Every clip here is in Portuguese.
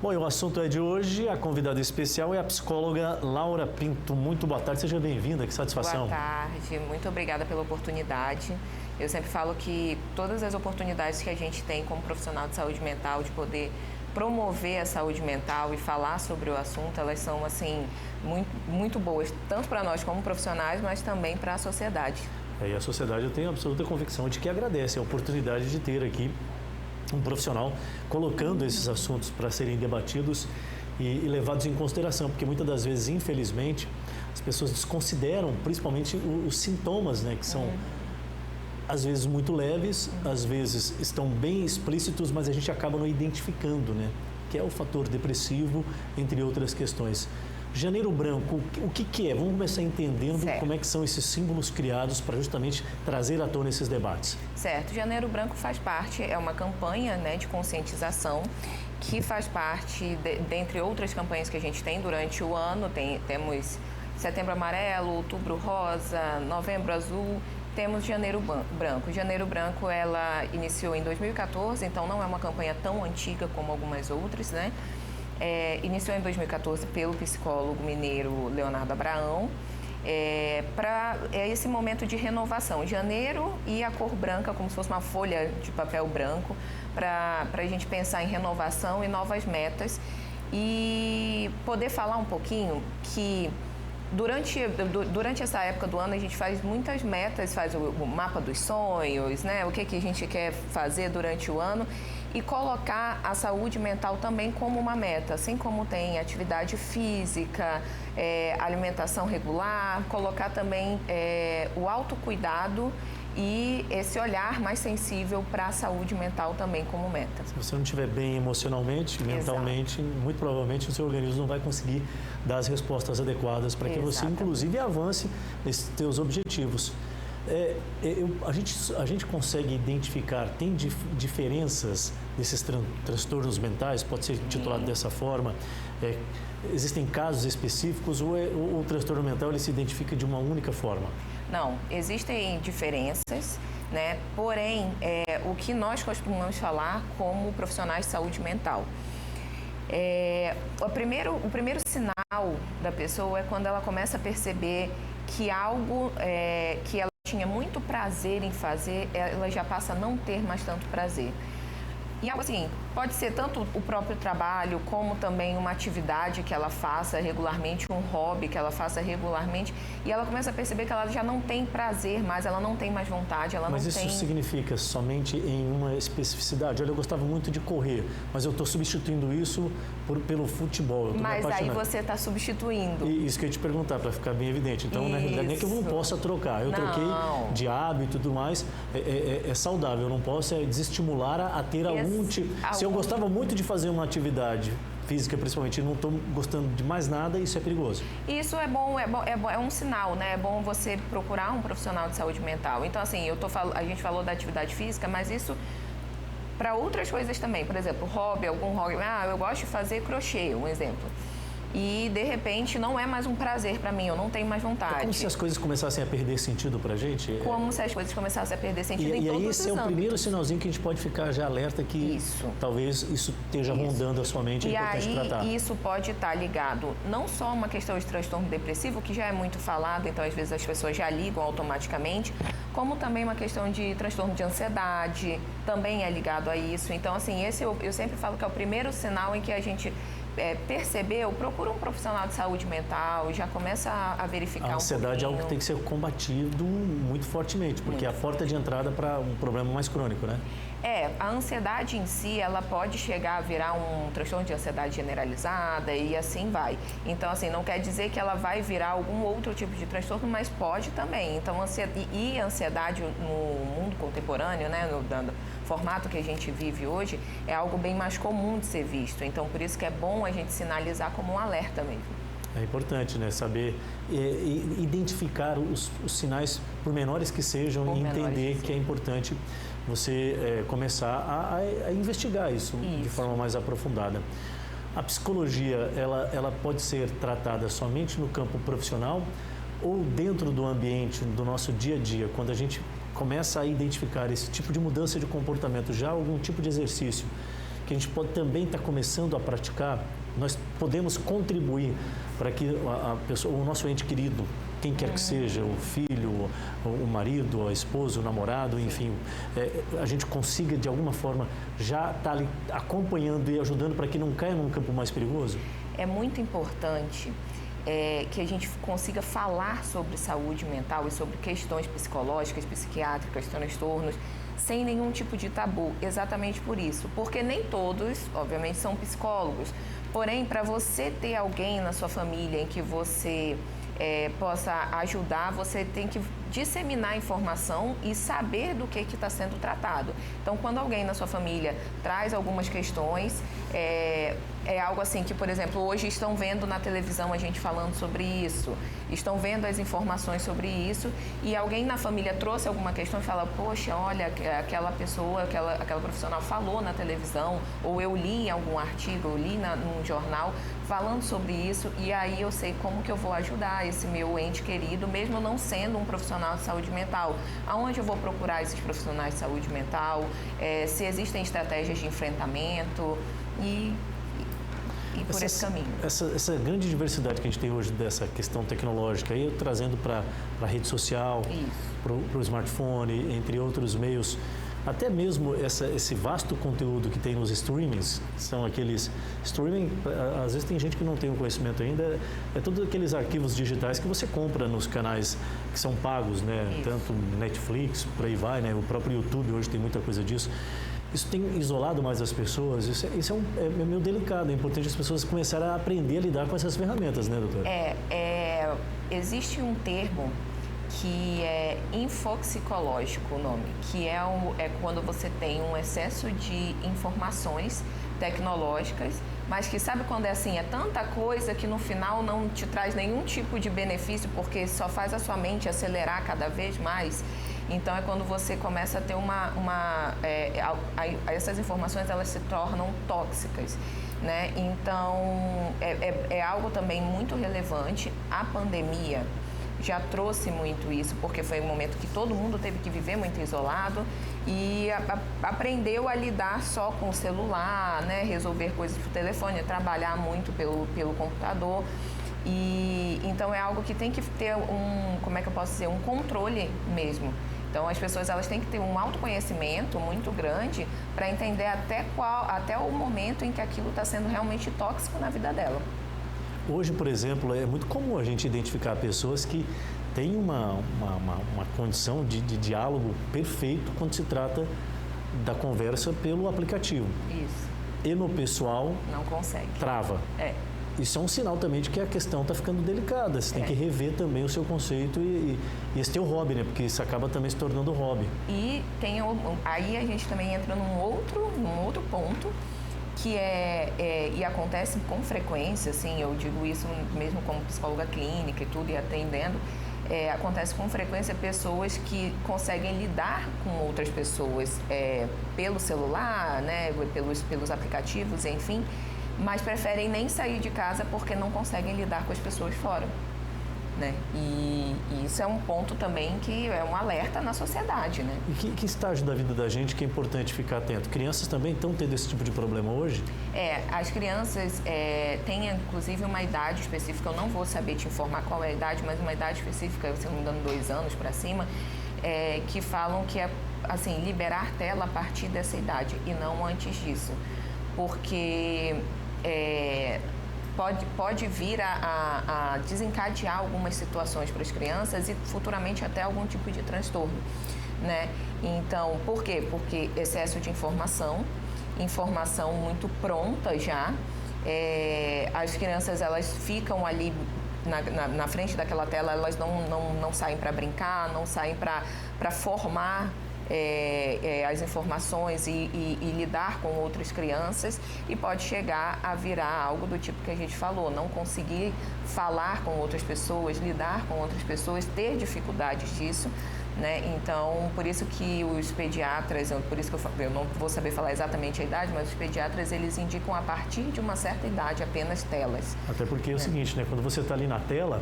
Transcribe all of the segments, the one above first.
Bom, e o assunto é de hoje, a convidada especial é a psicóloga Laura Pinto. Muito boa tarde, seja bem-vinda, que satisfação. Boa tarde, muito obrigada pela oportunidade. Eu sempre falo que todas as oportunidades que a gente tem como profissional de saúde mental, de poder promover a saúde mental e falar sobre o assunto, elas são, assim, muito boas, tanto para nós como profissionais, mas também para a sociedade. E a sociedade, eu tenho absoluta convicção de que agradece a oportunidade de ter aqui um profissional colocando esses assuntos para serem debatidos e levados em consideração, porque muitas das vezes, infelizmente, as pessoas desconsideram principalmente os sintomas, né, que são às vezes muito leves, às vezes estão bem explícitos, mas a gente acaba não identificando, né, que é o fator depressivo, entre outras questões. Janeiro Branco, o que é? Vamos começar entendendo como é que são esses símbolos criados para justamente trazer à tona esses debates. Certo. Janeiro Branco faz parte, é uma campanha, né, de conscientização que faz parte, dentre outras campanhas que a gente tem durante o ano. Temos Setembro Amarelo, Outubro Rosa, Novembro Azul, temos Janeiro Branco. Janeiro Branco, ela iniciou em 2014, então não é uma campanha tão antiga como algumas outras, né? Iniciou em 2014 pelo psicólogo mineiro Leonardo Abraão, para esse momento de renovação. Janeiro e a cor branca, como se fosse uma folha de papel branco, para a gente pensar em renovação e novas metas. E poder falar um pouquinho que durante essa época do ano a gente faz muitas metas, faz o mapa dos sonhos, né? O que a gente quer fazer durante o ano. E colocar a saúde mental também como uma meta, assim como tem atividade física, alimentação regular, colocar também o autocuidado e esse olhar mais sensível para a saúde mental também como meta. Se você não estiver bem emocionalmente, mentalmente, muito provavelmente o seu organismo não vai conseguir dar as respostas adequadas para que você, inclusive, avance nesses seus objetivos. A gente consegue identificar, tem diferenças desses transtornos mentais, pode ser titulado dessa forma, existem casos específicos ou o transtorno mental ele se identifica de uma única forma? Não, existem diferenças, né? Porém, o que nós costumamos falar como profissionais de saúde mental. O primeiro sinal da pessoa é quando ela começa a perceber que algo que ela tinha muito prazer em fazer, ela já passa a não ter mais tanto prazer. E algo assim, pode ser tanto o próprio trabalho, como também uma atividade que ela faça regularmente, um hobby que ela faça regularmente, e ela começa a perceber que ela já não tem prazer mais, ela não tem mais vontade, ela mas não isso tem... significa somente em uma especificidade? Olha, eu gostava muito de correr, mas eu estou substituindo isso pelo futebol. Mas aí você está substituindo. E isso que eu ia te perguntar, para ficar bem evidente. Então, na realidade, nem é que eu não possa trocar. Eu troquei de hábito e tudo mais, é saudável, eu não posso desestimular a ter algum tipo... Se eu gostava muito de fazer uma atividade física, principalmente, e não estou gostando de mais nada, isso é perigoso. Isso é bom, é um sinal, né? É bom você procurar um profissional de saúde mental. Então, assim, a gente falou da atividade física, mas isso para outras coisas também. Por exemplo, algum hobby. Eu gosto de fazer crochê, um exemplo. E, de repente, não é mais um prazer para mim, eu não tenho mais vontade. É como se as coisas começassem a perder sentido para a gente? Como se as coisas começassem a perder sentido em todos os âmbitos. E esse é o primeiro sinalzinho que a gente pode ficar já alerta que talvez isso esteja rondando a sua mente, é importante tratar. E isso pode estar ligado não só a uma questão de transtorno depressivo, que já é muito falado, então às vezes as pessoas já ligam automaticamente, como também uma questão de transtorno de ansiedade, também é ligado a isso. Então, assim, esse eu sempre falo que é o primeiro sinal em que a gente... percebeu, procura um profissional de saúde mental, já começa a verificar a ansiedade é algo que tem que ser combatido muito fortemente, porque é a porta de entrada para um problema mais crônico, né? A ansiedade em si, ela pode chegar a virar um transtorno de ansiedade generalizada e assim vai. Então, assim, não quer dizer que ela vai virar algum outro tipo de transtorno, mas pode também. Então, ansiedade no mundo contemporâneo, né, no formato que a gente vive hoje, é algo bem mais comum de ser visto. Então, por isso que é bom a gente sinalizar como um alerta mesmo. É importante, né, saber identificar os sinais, por menores que sejam, e entender que é importante você começar a investigar isso de forma mais aprofundada. A psicologia, ela pode ser tratada somente no campo profissional ou dentro do ambiente, do nosso dia a dia, quando a gente começa a identificar esse tipo de mudança de comportamento, já algum tipo de exercício que a gente pode também estar começando a praticar, nós podemos contribuir para que a pessoa, o nosso ente querido, quem quer que seja, o filho, o marido, a esposa, o namorado, enfim, a gente consiga de alguma forma já estar ali acompanhando e ajudando para que não caia num campo mais perigoso? É muito importante que a gente consiga falar sobre saúde mental e sobre questões psicológicas, psiquiátricas, transtornos, sem nenhum tipo de tabu, exatamente por isso. Porque nem todos, obviamente, são psicólogos. Porém, para você ter alguém na sua família em que você possa ajudar, você tem que disseminar informação e saber do que está sendo tratado. Então, quando alguém na sua família traz algumas questões, é algo assim que, por exemplo, hoje estão vendo na televisão a gente falando sobre isso, estão vendo as informações sobre isso e alguém na família trouxe alguma questão e fala, poxa, olha, aquela pessoa, aquela profissional falou na televisão, ou eu li em algum artigo, eu li num jornal falando sobre isso, e aí eu sei como que eu vou ajudar esse meu ente querido, mesmo não sendo um profissional de saúde mental. Aonde eu vou procurar esses profissionais de saúde mental, se existem estratégias de enfrentamento e por esse caminho. Essa grande diversidade que a gente tem hoje dessa questão tecnológica, aí trazendo para a rede social, para o smartphone, entre outros meios, até mesmo esse vasto conteúdo que tem nos streamings, são aqueles streaming, às vezes tem gente que não tem o conhecimento ainda, é todos aqueles arquivos digitais que você compra nos canais que são pagos, né? Tanto Netflix, por aí vai, né? O próprio YouTube hoje tem muita coisa disso. Isso tem isolado mais as pessoas, isso é meio delicado, é importante as pessoas começarem a aprender a lidar com essas ferramentas, né, doutora? Existe um termo que é infoxicológico, o nome, que é quando você tem um excesso de informações tecnológicas, mas que sabe quando é assim, é tanta coisa que no final não te traz nenhum tipo de benefício, porque só faz a sua mente acelerar cada vez mais. Então, é quando você começa a ter essas informações, elas se tornam tóxicas, né? Então, é algo também muito relevante. A pandemia já trouxe muito isso, porque foi um momento que todo mundo teve que viver muito isolado e aprendeu a lidar só com o celular, né? Resolver coisas por telefone, trabalhar muito pelo computador. E então é algo que tem que ter um controle mesmo. Então as pessoas elas têm que ter um autoconhecimento muito grande para entender até o momento em que aquilo está sendo realmente tóxico na vida dela. Hoje, por exemplo, é muito comum a gente identificar pessoas que têm uma condição de diálogo perfeito quando se trata da conversa pelo aplicativo. Isso. E no pessoal... Não consegue. Trava. Isso é um sinal também de que a questão está ficando delicada. Você tem que rever também o seu conceito e esse teu hobby, né? Porque isso acaba também se tornando hobby. E aí a gente também entra num outro ponto, que e acontece com frequência, assim, eu digo isso mesmo como psicóloga clínica e tudo, e atendendo, acontece com frequência pessoas que conseguem lidar com outras pessoas pelo celular, né, pelos aplicativos, enfim, mas preferem nem sair de casa porque não conseguem lidar com as pessoas fora, né? E isso é um ponto também que é um alerta na sociedade, né? E que estágio da vida da gente que é importante ficar atento? Crianças também estão tendo esse tipo de problema hoje? As crianças têm inclusive uma idade específica, eu não vou saber te informar qual é a idade, mas uma idade específica, se não me engano, 2 anos para cima, que falam que é assim, liberar tela a partir dessa idade e não antes disso, porque pode vir a desencadear algumas situações para as crianças e futuramente até algum tipo de transtorno, né? Então, por quê? Porque excesso de informação muito pronta já, as crianças elas ficam ali na frente daquela tela, elas não saem para brincar, não saem para formar as informações e lidar com outras crianças, e pode chegar a virar algo do tipo que a gente falou, não conseguir falar com outras pessoas, lidar com outras pessoas, ter dificuldades disso, né? Então, por isso que os pediatras, por isso que eu não vou saber falar exatamente a idade, mas os pediatras eles indicam a partir de uma certa idade apenas telas. Até porque é o seguinte, né? Quando você está ali na tela,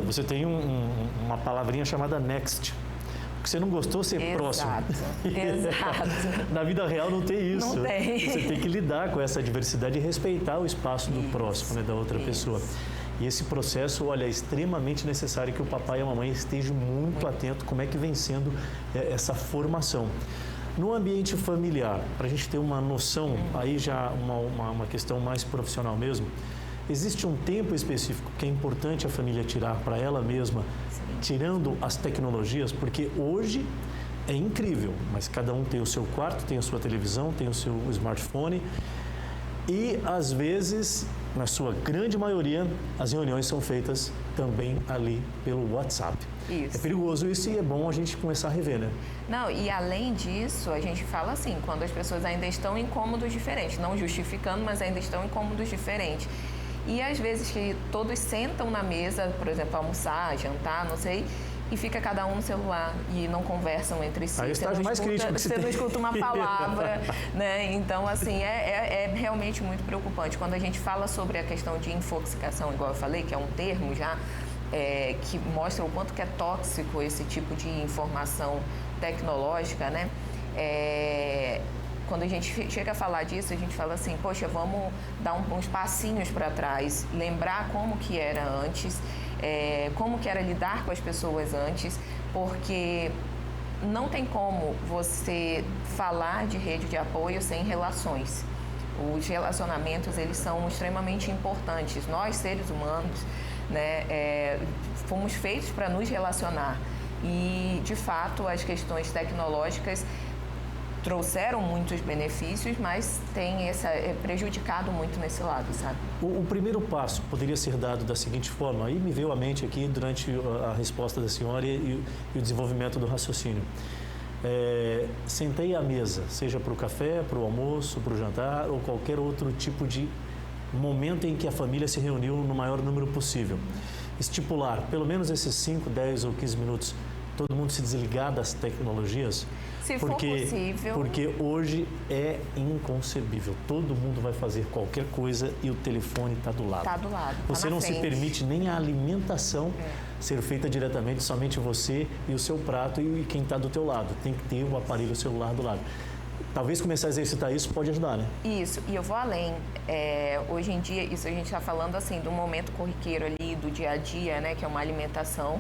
você tem uma palavrinha chamada next. que você não gostou, ser próximo. Exato. Na vida real não tem isso. Não tem. Você tem que lidar com essa diversidade e respeitar o espaço do próximo, né, da outra pessoa. E esse processo, olha, é extremamente necessário que o papai e a mamãe estejam muito atentos como é que vem sendo essa formação. No ambiente familiar, para a gente ter uma noção, aí já uma questão mais profissional mesmo, existe um tempo específico que é importante a família tirar para ela mesma, tirando as tecnologias, porque hoje é incrível, mas cada um tem o seu quarto, tem a sua televisão, tem o seu smartphone e, às vezes, na sua grande maioria, as reuniões são feitas também ali pelo WhatsApp. Isso. É perigoso isso e é bom a gente começar a rever, né? Não, e além disso, a gente fala assim, quando as pessoas ainda estão em cômodos diferentes, não justificando, mas ainda estão em cômodos diferentes. E às vezes que todos sentam na mesa, por exemplo, almoçar, jantar, não sei, e fica cada um no celular e não conversam entre si. Aí está mais crítico que você não escuta uma palavra, né? Então, assim, é realmente muito preocupante. Quando a gente fala sobre a questão de infoxicação, igual eu falei, que é um termo já que mostra o quanto que é tóxico esse tipo de informação tecnológica, né? Quando a gente chega a falar disso, a gente fala assim, poxa, vamos dar uns passinhos para trás, lembrar como que era antes, como que era lidar com as pessoas antes, porque não tem como você falar de rede de apoio sem relações. Os relacionamentos, eles são extremamente importantes. Nós, seres humanos, né, fomos feitos para nos relacionar e, de fato, as questões tecnológicas trouxeram muitos benefícios, mas tem prejudicado muito nesse lado, sabe? O primeiro passo poderia ser dado da seguinte forma, aí me veio à mente aqui durante a resposta da senhora e o desenvolvimento do raciocínio. Sentei à mesa, seja para o café, para o almoço, para o jantar ou qualquer outro tipo de momento em que a família se reuniu no maior número possível. Estipular pelo menos esses 5, 10 ou 15 minutos, todo mundo se desligar das tecnologias. Se for possível. Porque hoje é inconcebível. Todo mundo vai fazer qualquer coisa e o telefone está do lado. Está do lado. Você não se permite nem a alimentação ser feita diretamente, somente você e o seu prato e quem está do teu lado. Tem que ter o aparelho celular do lado. Talvez começar a exercitar isso pode ajudar, né? Isso, e eu vou além. Hoje em dia, isso a gente está falando assim, do momento corriqueiro ali, do dia a dia, né, que é uma alimentação.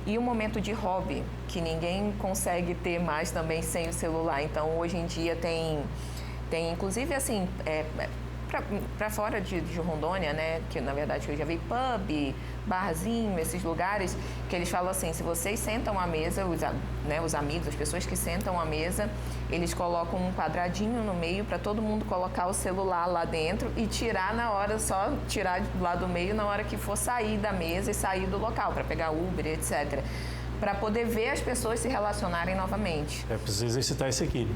E um momento de hobby, que ninguém consegue ter mais também sem o celular. Então, hoje em dia tem inclusive, assim, para fora de Rondônia, né, que na verdade eu já vi pub, barzinho, esses lugares, que eles falam assim, se vocês sentam à mesa, os amigos, as pessoas que sentam à mesa, eles colocam um quadradinho no meio para todo mundo colocar o celular lá dentro e tirar na hora, só tirar lá do meio na hora que for sair da mesa e sair do local, para pegar Uber, etc. Para poder ver as pessoas se relacionarem novamente. Precisa exercitar isso aqui.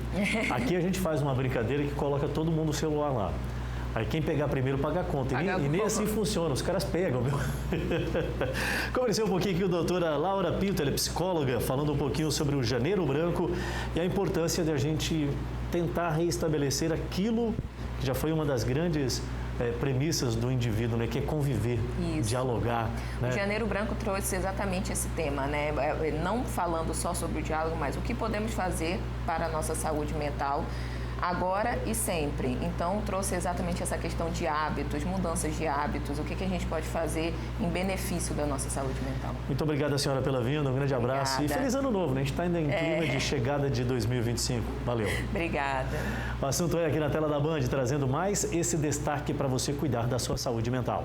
Aqui a gente faz uma brincadeira que coloca todo mundo o celular lá. Aí quem pegar primeiro paga a conta. E nem assim funciona, os caras pegam, viu? Conversei um pouquinho aqui com a doutora Laura Pinto, ela é psicóloga, falando um pouquinho sobre o Janeiro Branco e a importância de a gente tentar reestabelecer aquilo que já foi uma das grandes premissas do indivíduo, né? Que é conviver, dialogar. Né? O Janeiro Branco trouxe exatamente esse tema, né? Não falando só sobre o diálogo, mas o que podemos fazer para a nossa saúde mental agora e sempre. Então, trouxe exatamente essa questão de hábitos, mudanças de hábitos, o que a gente pode fazer em benefício da nossa saúde mental. Muito obrigada, senhora, pela vinda, um grande abraço. Obrigada. E feliz ano novo, né? A gente está ainda em clima de chegada de 2025. Valeu. Obrigada. O assunto é aqui na tela da Band, trazendo mais esse destaque para você cuidar da sua saúde mental.